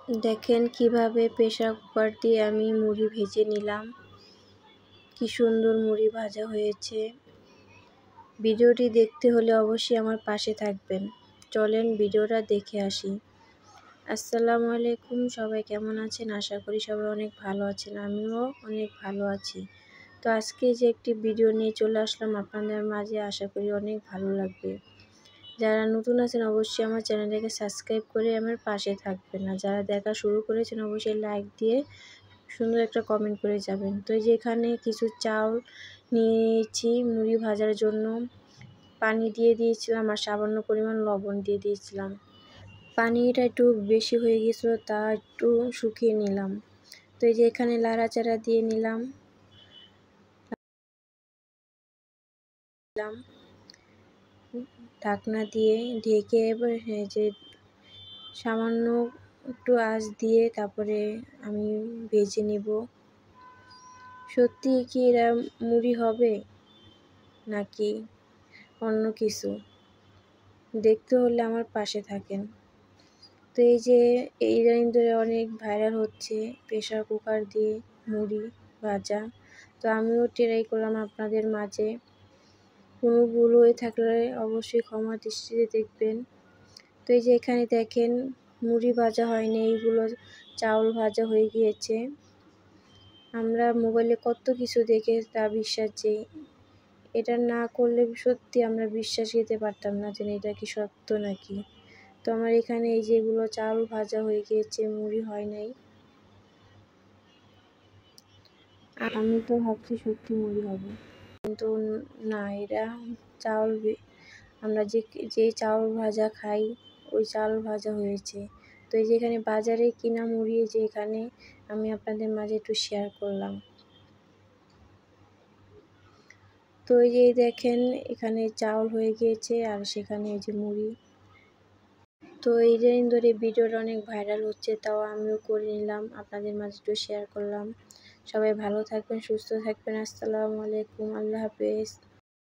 দেখেন কিভাবে pressure cooker দিয়ে আমি মুড়ি ভেজে নিলাম। কি সুন্দর মুড়ি ভাজা হয়েছে। ভিডিওটি দেখতে হলে অবশ্যই আমার পাশে থাকবেন। চলেন ভিডিওটা দেখে আসি। আসসালামু আলাইকুম, সবাই কেমন আছেন? আশা করি সবাই অনেক ভালো আছেন। আমিও অনেক ভালো আছি। তো আজকে যে একটি ভিডিও নিয়ে চলে আসলাম আপনাদের মাঝে, আশা করি অনেক ভালো লাগবে। যারা নতুন আছেন অবশ্যই আমার চ্যানেলটাকে সাবস্ক্রাইব করে আমার পাশে থাকবেন। আর যারা দেখা শুরু করেছেন অবশ্যই লাইক দিয়ে সুন্দর একটা কমেন্ট করে যাবেন। তো এই যে এখানে কিছু চাউল নিয়েছি মুড়ি ভাজার জন্য। পানি দিয়ে দিয়েছিলাম আর সামান্য পরিমাণ লবণ দিয়ে দিয়েছিলাম। পানিটা একটু বেশি হয়ে গেছিলো, তা একটু শুকিয়ে নিলাম। তো এই যে এখানে লাড়াচাড়া দিয়ে নিলাম। ঢাকনা দিয়ে ঢেকে এবার যে সামান্য একটু আঁচ দিয়ে তারপরে আমি ভেজে নেব। সত্যি কি এরা মুড়ি হবে নাকি অন্য কিছু, দেখতে হলে আমার পাশে থাকেন। তো এই যে ইদানিং ধরে অনেক ভাইরাল হচ্ছে প্রেসার কুকার দিয়ে মুড়ি ভাজা। তো আমিও ট্রাই করলাম আপনাদের মাঝে। কোনো ভুল হয়ে থাকলে অবশ্যই ক্ষমা দৃষ্টিতে দেখবেন। তো এই যে এখানে দেখেন মুড়ি ভাজা হয়নি, এইগুলো চাউল ভাজা হয়ে গিয়েছে। আমরা মোবাইলে কত কিছু দেখে তা বিশ্বাস যাই, এটা না করলে সত্যি আমরা বিশ্বাস দিতে পারতাম না যে এটা কি সত্য নাকি। তো আমার এখানে এই যেগুলো চাউল ভাজা হয়ে গিয়েছে, মুড়ি হয় নাই। আমি তো ভাবছি সত্যি মুড়ি হবে, কিন্তু না, এরা চাউল আমরা যে চাউল ভাজা খাই ওই চাউল ভাজা হয়েছে। তো এই যে এখানে বাজারে কিনা মুড়ি যে এখানে আমি আপনাদের মাঝে একটু শেয়ার করলাম। তো এই যে দেখেন এখানে চাউল হয়ে গিয়েছে আর সেখানে এই যে মুড়ি। তো এই দিন ধরে ভিডিওটা অনেক ভাইরাল হচ্ছে, তাও আমিও করে নিলাম, আপনাদের মাঝে একটু শেয়ার করলাম। সবাই ভালো থাকবেন, সুস্থ থাকবেন। আসসালামু আলাইকুম, আল্লাহ হাফেজ।